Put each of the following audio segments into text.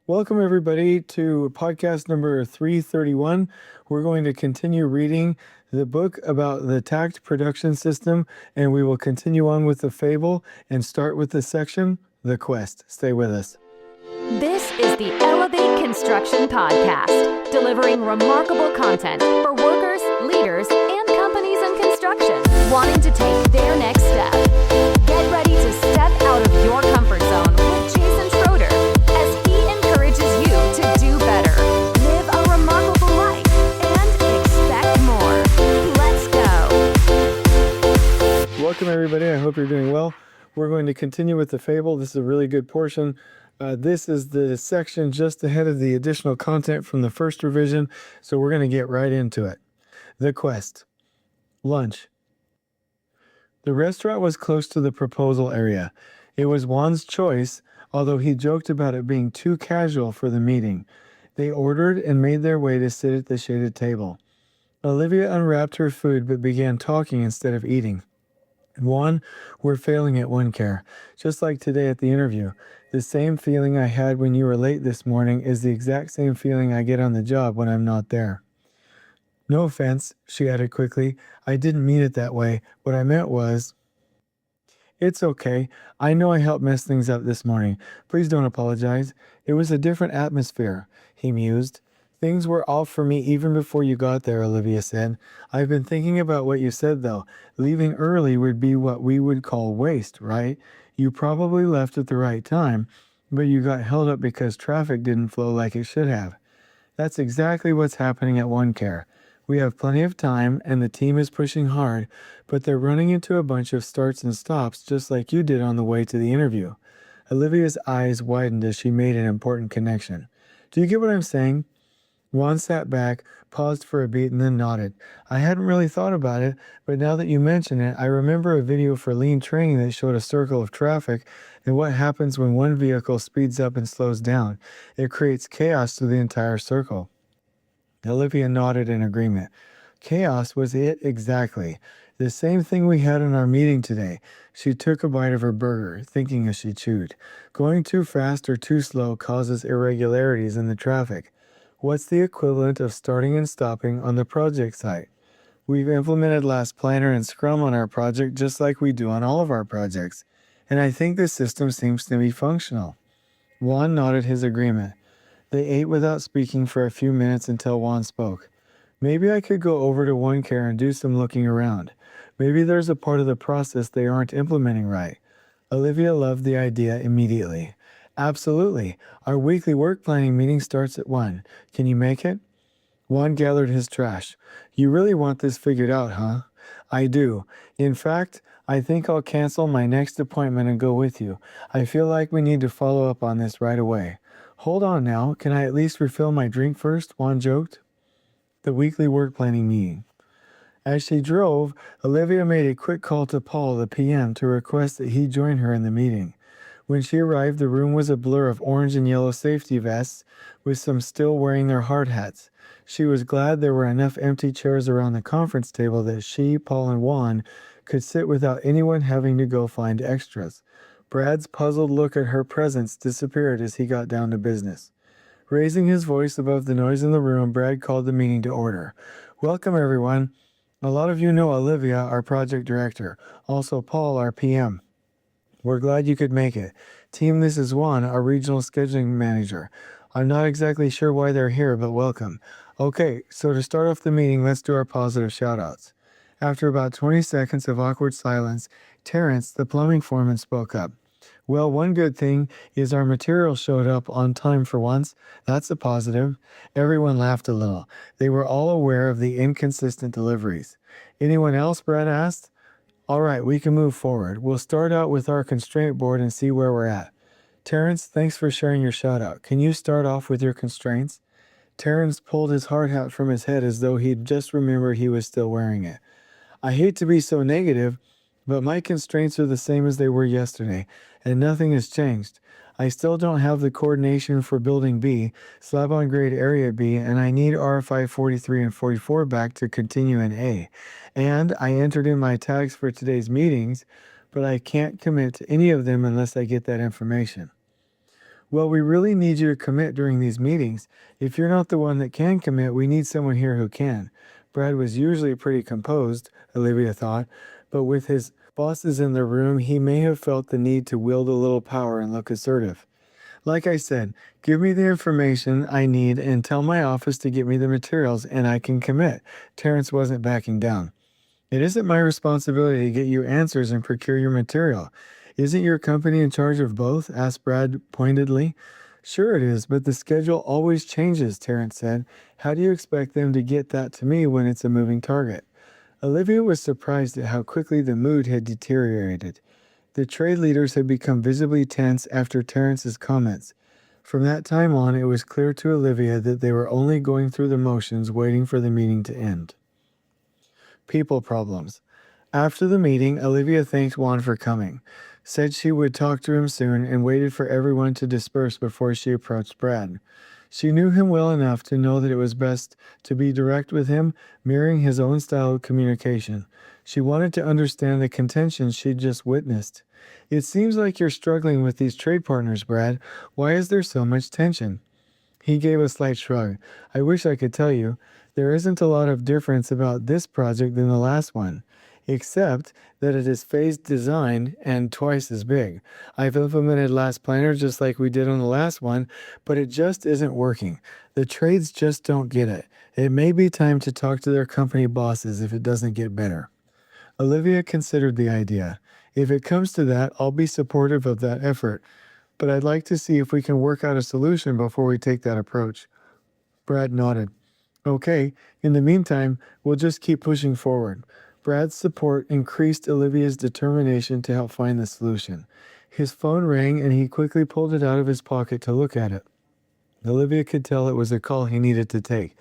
Welcome, everybody, to podcast number 331. We're going to continue reading the book about the Takt production system, and we will continue on with the fable and start with the section, The Quest. Stay with us. This is the Elevate Construction Podcast, delivering remarkable content for workers, leaders, and companies in construction wanting to take their next step. Get ready to step out of your comfort zone with Jason Schroeder as he encourages you to do better, live a remarkable life, and expect more. Let's go. Welcome, everybody. I hope you're doing well. We're going to continue with the fable. This is a really good portion. This is the section just ahead of the additional content from the first revision, so we're going to get right into it. The Quest. Lunch. The restaurant was close to the proposal area. It was Juan's choice, although he joked about it being too casual for the meeting. They ordered and made their way to sit at the shaded table. Olivia unwrapped her food but began talking instead of eating. Juan, we're failing at one care, just like today at the interview. The same feeling I had when you were late this morning is the exact same feeling I get on the job when I'm not there. No offense, she added quickly. I didn't mean it that way. What I meant was... It's okay. I know I helped mess things up this morning. Please don't apologize. It was a different atmosphere, he mused. Things were off for me even before you got there, Olivia said. I've been thinking about what you said, though. Leaving early would be what we would call waste, right? You probably left at the right time, but you got held up because traffic didn't flow like it should have. That's exactly what's happening at OneCare. We have plenty of time, and the team is pushing hard, but they're running into a bunch of starts and stops just like you did on the way to the interview. Olivia's eyes widened as she made an important connection. Do you get what I'm saying? Juan sat back, paused for a beat, and then nodded. I hadn't really thought about it, but now that you mention it, I remember a video for lean training that showed a circle of traffic and what happens when one vehicle speeds up and slows down. It creates chaos to the entire circle. Olivia nodded in agreement. Chaos was it exactly. The same thing we had in our meeting today. She took a bite of her burger, thinking as she chewed. Going too fast or too slow causes irregularities in the traffic. What's the equivalent of starting and stopping on the project site? We've implemented Last Planner and Scrum on our project just like we do on all of our projects, and I think the system seems to be functional. Juan nodded his agreement. They ate without speaking for a few minutes until Juan spoke. Maybe I could go over to OneCare and do some looking around. Maybe there's a part of the process they aren't implementing right. Olivia loved the idea immediately. Absolutely. Our weekly work planning meeting starts at 1. Can you make it? Juan gathered his trash. You really want this figured out, huh? I do. In fact, I think I'll cancel my next appointment and go with you. I feel like we need to follow up on this right away. Hold on now. Can I at least refill my drink first? Juan joked. The weekly work planning meeting. As she drove, Olivia made a quick call to Paul, the PM, to request that he join her in the meeting. When she arrived, the room was a blur of orange and yellow safety vests, with some still wearing their hard hats. She was glad there were enough empty chairs around the conference table that she, Paul, and Juan could sit without anyone having to go find extras. Brad's puzzled look at her presence disappeared as he got down to business. Raising his voice above the noise in the room, Brad called the meeting to order. Welcome, everyone. A lot of you know Olivia, our project director. Also Paul, our PM. We're glad you could make it. Team, this is Juan, our regional scheduling manager. I'm not exactly sure why they're here, but welcome. Okay, so to start off the meeting, let's do our positive shout-outs. After about 20 seconds of awkward silence, Terrence, the plumbing foreman, spoke up. Well, one good thing is our materials showed up on time for once. That's a positive. Everyone laughed a little. They were all aware of the inconsistent deliveries. Anyone else, Brad asked? All right, we can move forward. We'll start out with our constraint board and see where we're at. Terrence, thanks for sharing your shout out. Can you start off with your constraints? Terrence pulled his hard hat from his head as though he'd just remembered he was still wearing it. I hate to be so negative, but my constraints are the same as they were yesterday, and nothing has changed. I still don't have the coordination for Building B, Slab on Grade Area B, and I need R5 43 and 44 back to continue in A. And I entered in my tags for today's meetings, but I can't commit to any of them unless I get that information. Well, we really need you to commit during these meetings. If you're not the one that can commit, we need someone here who can. Brad was usually pretty composed, Olivia thought, but with his bosses in the room, he may have felt the need to wield a little power and look assertive. Like I said, give me the information I need and tell my office to get me the materials, and I can commit. Terrence wasn't backing down. It isn't my responsibility to get you answers and procure your material. Isn't your company in charge of both? Asked Brad pointedly. Sure it is, but the schedule always changes, Terrence said. How do you expect them to get that to me when it's a moving target? Olivia was surprised at how quickly the mood had deteriorated. The trade leaders had become visibly tense after Terrence's comments. From that time on, it was clear to Olivia that they were only going through the motions, waiting for the meeting to end. People problems. After the meeting, Olivia thanked Juan for coming, said she would talk to him soon, and waited for everyone to disperse before she approached Brad. She knew him well enough to know that it was best to be direct with him, mirroring his own style of communication. She wanted to understand the contention she'd just witnessed. It seems like you're struggling with these trade partners, Brad. Why is there so much tension? He gave a slight shrug. I wish I could tell you. There isn't a lot of difference about this project than the last one, except that it is phased design and twice as big. I've implemented last planner just like we did on the last one, but it just isn't working. The trades just don't get it. It may be time to talk to their company bosses if it doesn't get better. Olivia considered the idea. If it comes to that, I'll be supportive of that effort, but I'd like to see if we can work out a solution before we take that approach. Brad nodded. Okay, in the meantime, we'll just keep pushing forward. Brad's support increased Olivia's determination to help find the solution. His phone rang and he quickly pulled it out of his pocket to look at it. Olivia could tell it was a call he needed to take.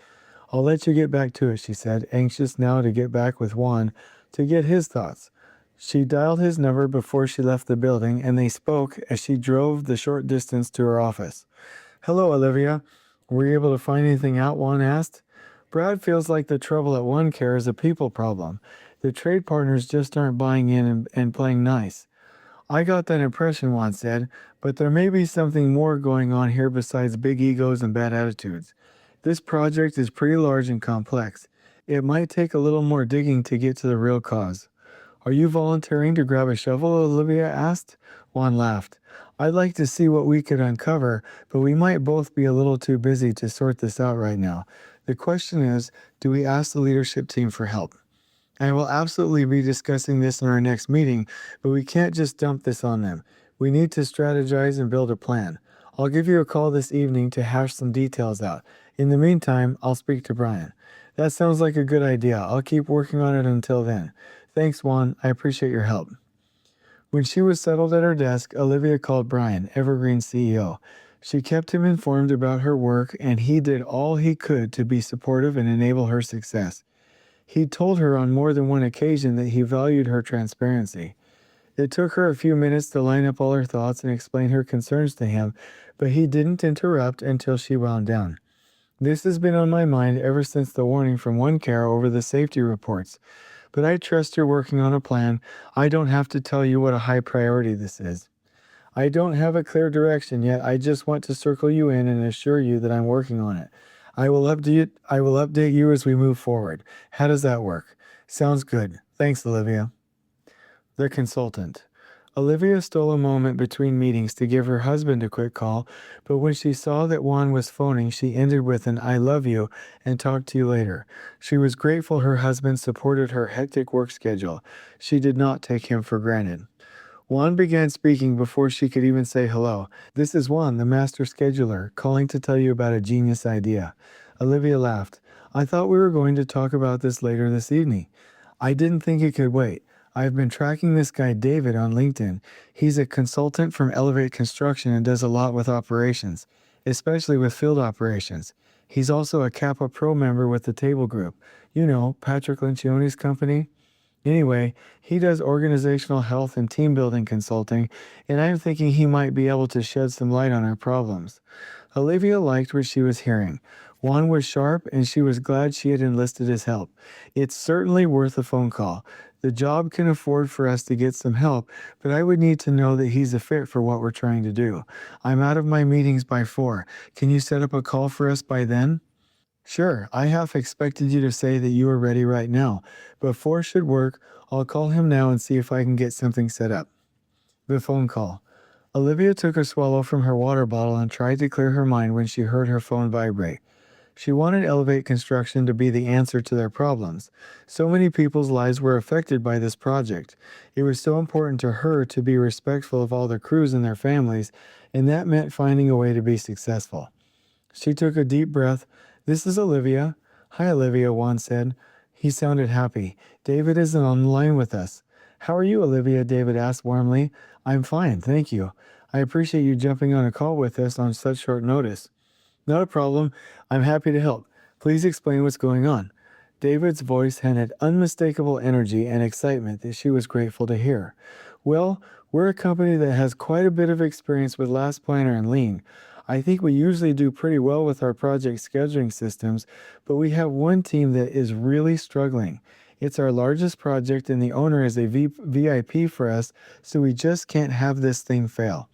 I'll let you get back to it, she said, anxious now to get back with Juan to get his thoughts. She dialed his number before she left the building, and they spoke as she drove the short distance to her office. Hello, Olivia. Were you able to find anything out? Juan asked. Brad feels like the trouble at One Care is a people problem. The trade partners just aren't buying in and playing nice. I got that impression, Juan said, but there may be something more going on here besides big egos and bad attitudes. This project is pretty large and complex. It might take a little more digging to get to the real cause. Are you volunteering to grab a shovel? Olivia asked. Juan laughed. I'd like to see what we could uncover, but we might both be a little too busy to sort this out right now. The question is, do we ask the leadership team for help? I will absolutely be discussing this in our next meeting, but we can't just dump this on them. We need to strategize and build a plan. I'll give you a call this evening to hash some details out. In the meantime, I'll speak to Brian. That sounds like a good idea. I'll keep working on it until then. Thanks, Juan. I appreciate your help. When she was settled at her desk, Olivia called Brian, Evergreen's CEO. She kept him informed about her work, and he did all he could to be supportive and enable her success. He told her on more than one occasion that he valued her transparency. It took her a few minutes to line up all her thoughts and explain her concerns to him, but he didn't interrupt until she wound down. This has been on my mind ever since the warning from One Care over the safety reports. But I trust you're working on a plan. I don't have to tell you what a high priority this is. I don't have a clear direction yet. I just want to circle you in and assure you that I'm working on it. I will update you as we move forward. How does that work? Sounds good. Thanks, Olivia. The consultant. Olivia stole a moment between meetings to give her husband a quick call, but when she saw that Juan was phoning, she ended with an I love you and talk to you later. She was grateful her husband supported her hectic work schedule. She did not take him for granted. Juan began speaking before she could even say hello. This is Juan, the master scheduler, calling to tell you about a genius idea. Olivia laughed. I thought we were going to talk about this later this evening. I didn't think it could wait. I've been tracking this guy David on LinkedIn. He's a consultant from Elevate Construction and does a lot with operations, especially with field operations. He's also a Kappa Pro member with the Table Group. You know, Patrick Lencioni's company. Anyway, he does organizational health and team building consulting, and I'm thinking he might be able to shed some light on our problems. Olivia liked what she was hearing. Juan was sharp, and she was glad she had enlisted his help. It's certainly worth a phone call. The job can afford for us to get some help, but I would need to know that he's a fit for what we're trying to do. I'm out of my meetings by 4. Can you set up a call for us by then? Sure, I half expected you to say that you were ready right now, but 4 should work. I'll call him now and see if I can get something set up. The phone call. Olivia took a swallow from her water bottle and tried to clear her mind when she heard her phone vibrate. She wanted Elevate Construction to be the answer to their problems. So many people's lives were affected by this project. It was so important to her to be respectful of all the crews and their families, and that meant finding a way to be successful. She took a deep breath. This is Olivia. Hi, Olivia, Juan said. He sounded happy. David is on the line with us. How are you, Olivia? David asked warmly. I'm fine, thank you. I appreciate you jumping on a call with us on such short notice. Not a problem. I'm happy to help. Please explain what's going on. David's voice had an unmistakable energy and excitement that she was grateful to hear. Well, we're a company that has quite a bit of experience with Last Planner and Lean. I think we usually do pretty well with our project scheduling systems, but we have one team that is really struggling. It's our largest project and the owner is a VIP for us, so we just can't have this thing fail.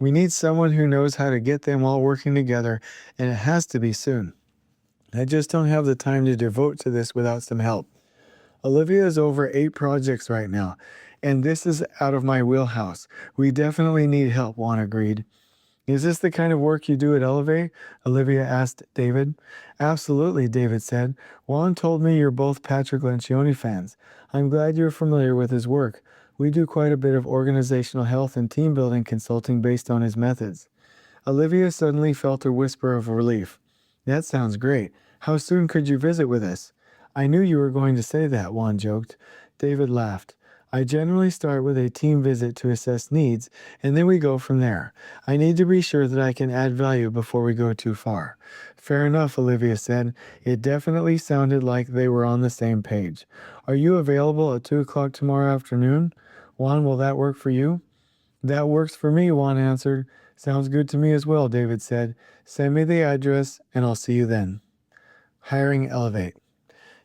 We need someone who knows how to get them all working together, and it has to be soon. I just don't have the time to devote to this without some help. Olivia is over 8 projects right now, and this is out of my wheelhouse. We definitely need help, Juan agreed. Is this the kind of work you do at Elevate? Olivia asked David. Absolutely, David said. Juan told me you're both Patrick Lencioni fans. I'm glad you're familiar with his work. We do quite a bit of organizational health and team building consulting based on his methods. Olivia suddenly felt a whisper of relief. That sounds great. How soon could you visit with us? I knew you were going to say that, Juan joked. David laughed. I generally start with a team visit to assess needs, and then we go from there. I need to be sure that I can add value before we go too far. Fair enough, Olivia said. It definitely sounded like they were on the same page. Are you available at 2 o'clock tomorrow afternoon? Juan, will that work for you? That works for me, Juan answered. Sounds good to me as well, David said. Send me the address, and I'll see you then. Hiring Elevate.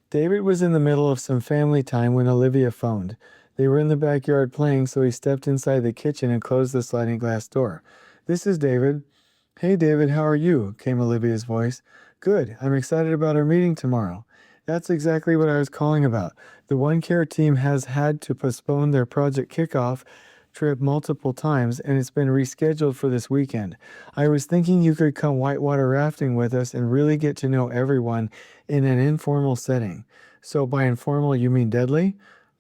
David was in the middle of some family time when Olivia phoned. They were in the backyard playing, so he stepped inside the kitchen and closed the sliding glass door. This is David. Hey, David, how are you? Came Olivia's voice. Good. I'm excited about our meeting tomorrow. That's exactly what I was calling about. The One Care team has had to postpone their project kickoff trip multiple times, and it's been rescheduled for this weekend. I was thinking you could come whitewater rafting with us and really get to know everyone in an informal setting. So by informal, you mean deadly?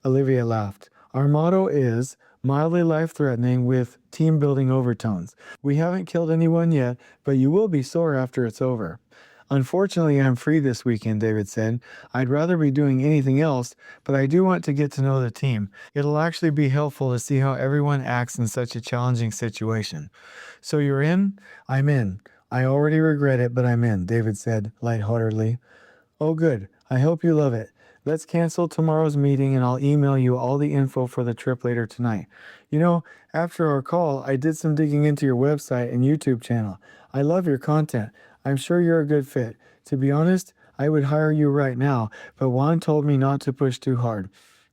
Olivia laughed. Our motto is mildly life-threatening with team-building overtones. We haven't killed anyone yet, but you will be sore after it's over. Unfortunately, I'm free this weekend, David said. I'd rather be doing anything else, but I do want to get to know the team. It'll actually be helpful to see how everyone acts in such a challenging situation. So you're in? I'm in. I already regret it, but I'm in, David said lightheartedly. Oh, good. I hope you love it. Let's cancel tomorrow's meeting and I'll email you all the info for the trip later tonight. You know, after our call, I did some digging into your website and YouTube channel. I love your content. I'm sure you're a good fit. To be honest, I would hire you right now, but Juan told me not to push too hard.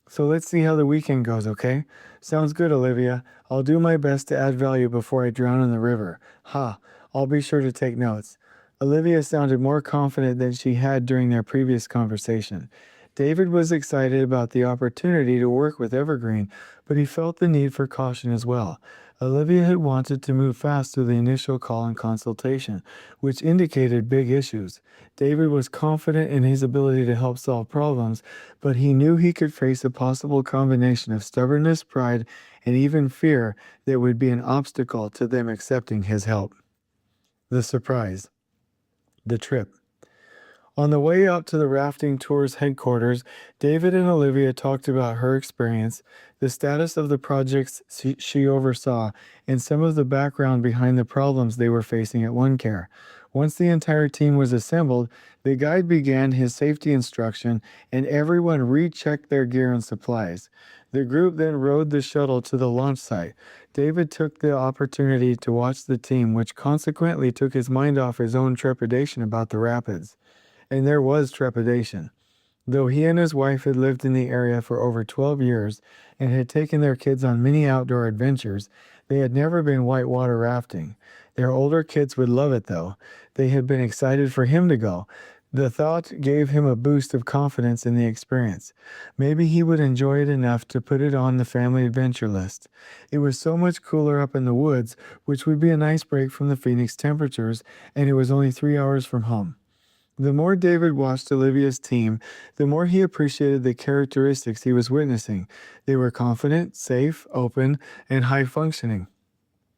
So let's see how the weekend goes, okay? Sounds good, Olivia. I'll do my best to add value before I drown in the river. Ha, I'll be sure to take notes. Olivia sounded more confident than she had during their previous conversation. David was excited about the opportunity to work with Evergreen, but he felt the need for caution as well. Olivia had wanted to move fast through the initial call and consultation, which indicated big issues. David was confident in his ability to help solve problems, but he knew he could face a possible combination of stubbornness, pride, and even fear that would be an obstacle to them accepting his help. The surprise. The trip. On the way up to the rafting tour's headquarters, David and Olivia talked about her experience, the status of the projects she oversaw, and some of the background behind the problems they were facing at One Care. Once the entire team was assembled, the guide began his safety instruction, and everyone rechecked their gear and supplies. The group then rode the shuttle to the launch site. David took the opportunity to watch the team, which consequently took his mind off his own trepidation about the rapids. And there was trepidation. Though he and his wife had lived in the area for over 12 years and had taken their kids on many outdoor adventures, they had never been whitewater rafting. Their older kids would love it, though. They had been excited for him to go. The thought gave him a boost of confidence in the experience. Maybe he would enjoy it enough to put it on the family adventure list. It was so much cooler up in the woods, which would be a nice break from the Phoenix temperatures, and it was only 3 hours from home. The more David watched Olivia's team, the more he appreciated the characteristics he was witnessing. They were confident, safe, open, and high functioning.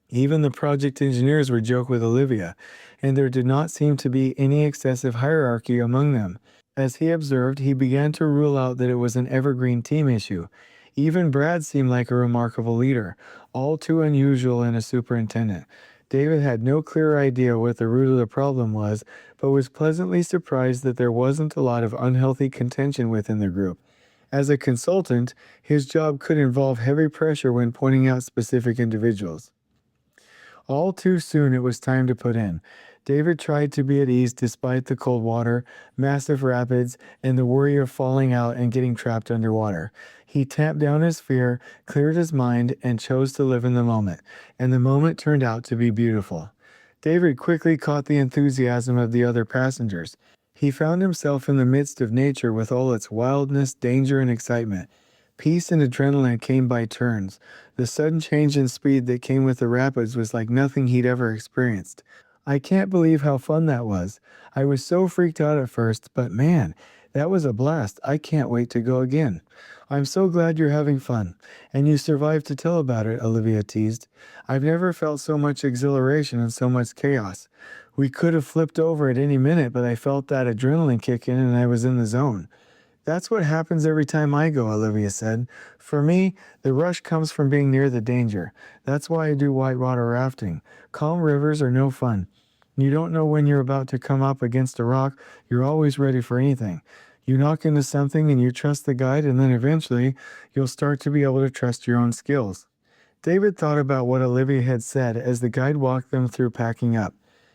Even the project engineers would joke with Olivia, and there did not seem to be any excessive hierarchy among them. As he observed, he began to rule out that it was an evergreen team issue. Even Brad seemed like a remarkable leader, all too unusual in a superintendent. David had no clear idea what the root of the problem was, but was pleasantly surprised that there wasn't a lot of unhealthy contention within the group. As a consultant, his job could involve heavy pressure when pointing out specific individuals. All too soon it was time to put in. David tried to be at ease despite the cold water, massive rapids, and the worry of falling out and getting trapped underwater. He tamped down his fear, cleared his mind, and chose to live in the moment. And the moment turned out to be beautiful. David quickly caught the enthusiasm of the other passengers. He found himself in the midst of nature with all its wildness, danger, and excitement. Peace and adrenaline came by turns. The sudden change in speed that came with the rapids was like nothing he'd ever experienced. I can't believe how fun that was. I was so freaked out at first, but man, that was a blast. I can't wait to go again. I'm so glad you're having fun, and you survived to tell about it, Olivia teased. I've never felt so much exhilaration and so much chaos. We could have flipped over at any minute, but I felt that adrenaline kick in and I was in the zone. That's what happens every time I go, Olivia said. For me, the rush comes from being near the danger. That's why I do whitewater rafting. Calm rivers are no fun. You don't know when you're about to come up against a rock. You're always ready for anything. You knock into something and you trust the guide, and then eventually you'll start to be able to trust your own skills. David thought about what Olivia had said as the guide walked them through packing up.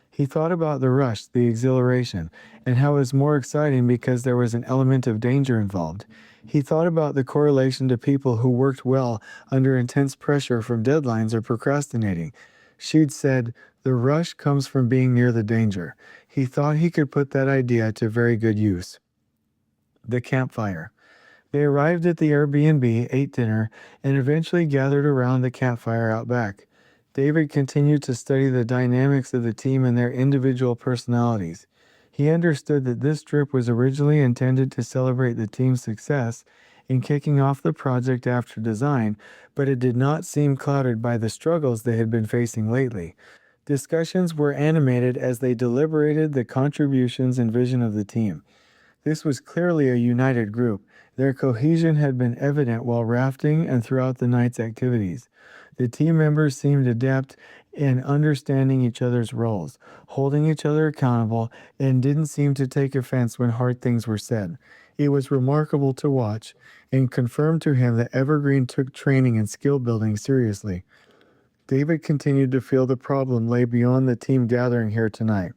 He thought about the rush, the exhilaration, and how it was more exciting because there was an element of danger involved. He thought about the correlation to people who worked well under intense pressure from deadlines or procrastinating. She'd said, "The rush comes from being near the danger." He thought he could put that idea to very good use. The campfire. They arrived at the Airbnb, ate dinner, and eventually gathered around the campfire out back. David continued to study the dynamics of the team and their individual personalities. He understood that this trip was originally intended to celebrate the team's success in kicking off the project after design, but it did not seem clouded by the struggles they had been facing lately. Discussions were animated as they deliberated the contributions and vision of the team. This was clearly a united group. Their cohesion had been evident while rafting and throughout the night's activities. The team members seemed adept in understanding each other's roles, holding each other accountable, and didn't seem to take offense when hard things were said. It was remarkable to watch and confirmed to him that Evergreen took training and skill building seriously. David continued to feel the problem lay beyond the team gathering here tonight.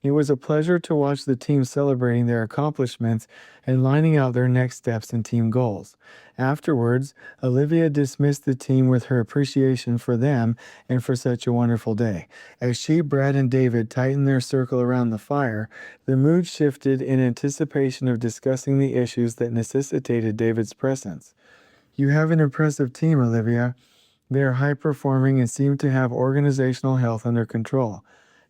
It was a pleasure to watch the team celebrating their accomplishments and lining out their next steps and team goals. Afterwards, Olivia dismissed the team with her appreciation for them and for such a wonderful day. As she, Brad, and David tightened their circle around the fire, the mood shifted in anticipation of discussing the issues that necessitated David's presence. You have an impressive team, Olivia. They are high-performing and seem to have organizational health under control.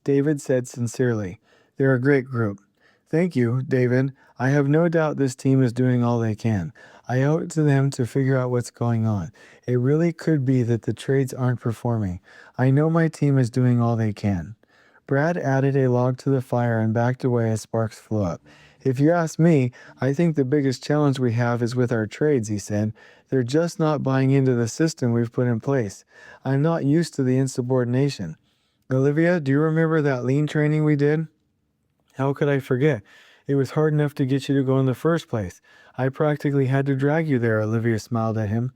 David said sincerely, "They're a great group." "Thank you, David. I have no doubt this team is doing all they can. I owe it to them to figure out what's going on. It really could be that the trades aren't performing. I know my team is doing all they can." Brad added a log to the fire and backed away as sparks flew up. If you ask me, I think the biggest challenge we have is with our trades, he said. They're just not buying into the system we've put in place. I'm not used to the insubordination. Olivia, do you remember that lean training we did? How could I forget? It was hard enough to get you to go in the first place. I practically had to drag you there, Olivia smiled at him.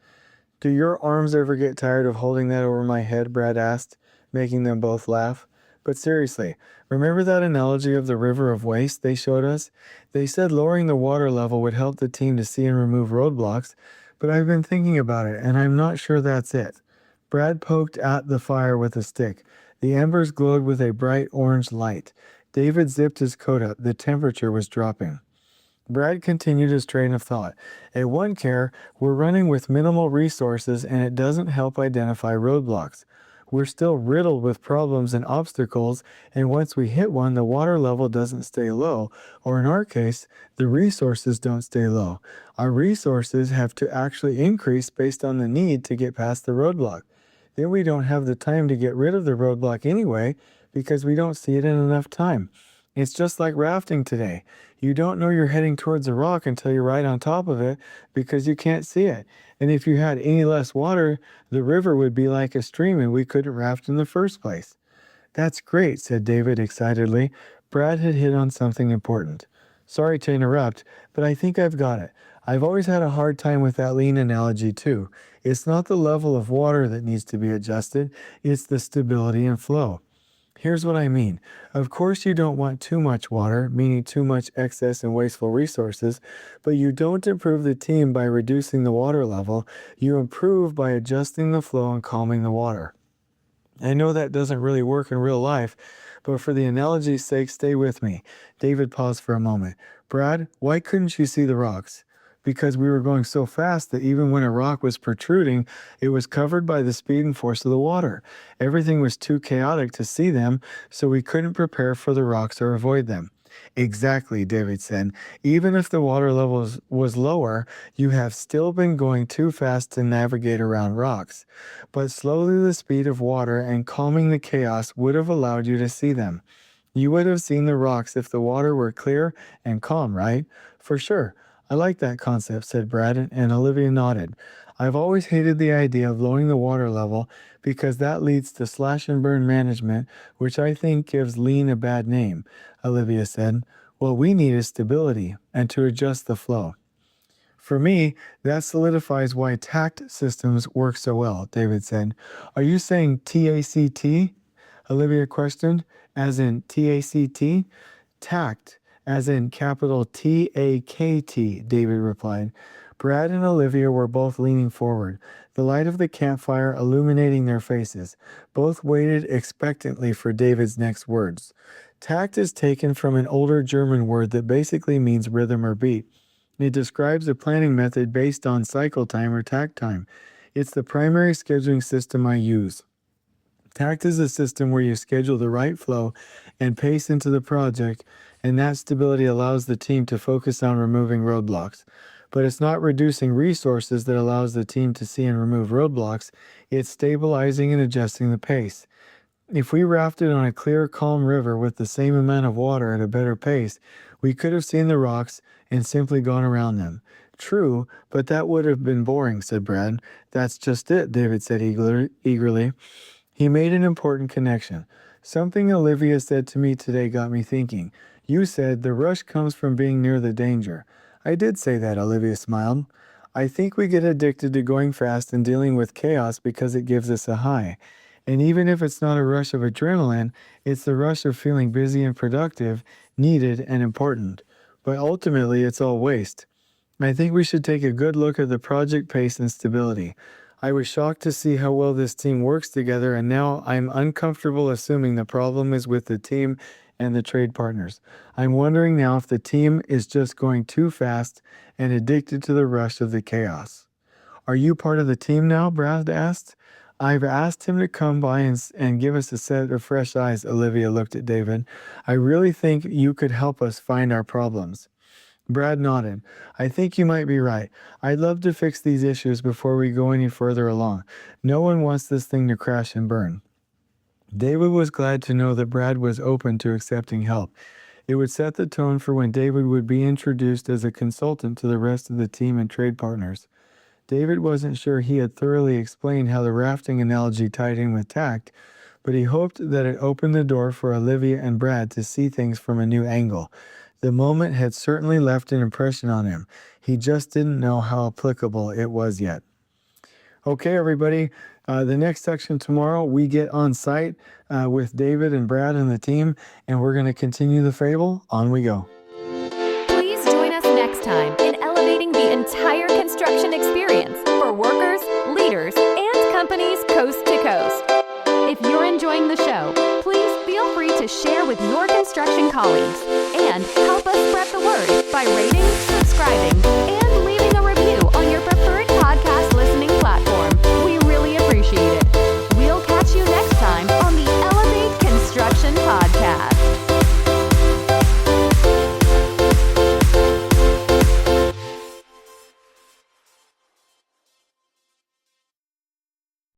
Do your arms ever get tired of holding that over my head? Brad asked, making them both laugh. But seriously, remember that analogy of the river of waste they showed us? They said lowering the water level would help the team to see and remove roadblocks, but I've been thinking about it, and I'm not sure that's it. Brad poked at the fire with a stick. The embers glowed with a bright orange light. David zipped his coat up. The temperature was dropping. Brad continued his train of thought. At One Care, we're running with minimal resources and it doesn't help identify roadblocks. We're still riddled with problems and obstacles, and once we hit one, the water level doesn't stay low, or in our case, the resources don't stay low. Our resources have to actually increase based on the need to get past the roadblock. Then we don't have the time to get rid of the roadblock anyway because we don't see it in enough time. It's just like rafting today. You don't know you're heading towards a rock until you're right on top of it because you can't see it. And if you had any less water, the river would be like a stream and we couldn't raft in the first place. That's great, said David excitedly. Brad had hit on something important. Sorry to interrupt, but I think I've got it. I've always had a hard time with that lean analogy too. It's not the level of water that needs to be adjusted, it's the stability and flow. Here's what I mean. Of course, you don't want too much water, meaning too much excess and wasteful resources, but you don't improve the team by reducing the water level. You improve by adjusting the flow and calming the water. I know that doesn't really work in real life, but for the analogy's sake, stay with me. David paused for a moment. Brad, why couldn't you see the rocks? Because we were going so fast that even when a rock was protruding, it was covered by the speed and force of the water. Everything was too chaotic to see them, so we couldn't prepare for the rocks or avoid them. Exactly, David said. Even if the water level was lower, you have still been going too fast to navigate around rocks. But slowly the speed of water and calming the chaos would have allowed you to see them. You would have seen the rocks if the water were clear and calm, right? For sure. I like that concept, said Brad, and Olivia nodded. I've always hated the idea of lowering the water level because that leads to slash and burn management, which I think gives lean a bad name, Olivia said. What we need is stability and to adjust the flow. For me, that solidifies why Takt systems work so well, David said. Are you saying TACT? Olivia questioned, as in TACT? Takt, as in capital T-A-K-T, David replied. Brad and Olivia were both leaning forward, the light of the campfire illuminating their faces. Both waited expectantly for David's next words. Takt is taken from an older German word that basically means rhythm or beat. It describes a planning method based on cycle time or takt time. It's the primary scheduling system I use. Takt is a system where you schedule the right flow and pace into the project, and that stability allows the team to focus on removing roadblocks. But it's not reducing resources that allows the team to see and remove roadblocks, it's stabilizing and adjusting the pace. If we rafted on a clear, calm river with the same amount of water at a better pace, we could have seen the rocks and simply gone around them. True, but that would have been boring, said Brad. That's just it, David said eagerly. He made an important connection. Something Olivia said to me today got me thinking. You said the rush comes from being near the danger. I did say that, Olivia smiled. I think we get addicted to going fast and dealing with chaos because it gives us a high. And even if it's not a rush of adrenaline, it's the rush of feeling busy and productive, needed and important. But ultimately, it's all waste. I think we should take a good look at the project pace and stability. I was shocked to see how well this team works together, and now I'm uncomfortable assuming the problem is with the team and the trade partners. I'm wondering now if the team is just going too fast and addicted to the rush of the chaos. Are you part of the team now? Brad asked. I've asked him to come by and give us a set of fresh eyes, Olivia looked at David. I really think you could help us find our problems. Brad nodded. I think you might be right. I'd love to fix these issues before we go any further along. No one wants this thing to crash and burn. David was glad to know that Brad was open to accepting help. It would set the tone for when David would be introduced as a consultant to the rest of the team and trade partners. David wasn't sure he had thoroughly explained how the rafting analogy tied in with Takt, but he hoped that it opened the door for Olivia and Brad to see things from a new angle. The moment had certainly left an impression on him. He just didn't know how applicable it was yet. Okay, everybody, the next section tomorrow, we get on site with David and Brad and the team, and we're going to continue the fable. On we go. Please join us next time in elevating the entire construction experience for workers, leaders, and companies coast to coast. If you're enjoying the show, please feel free to share with your construction colleagues and help us spread the word by rating, subscribing,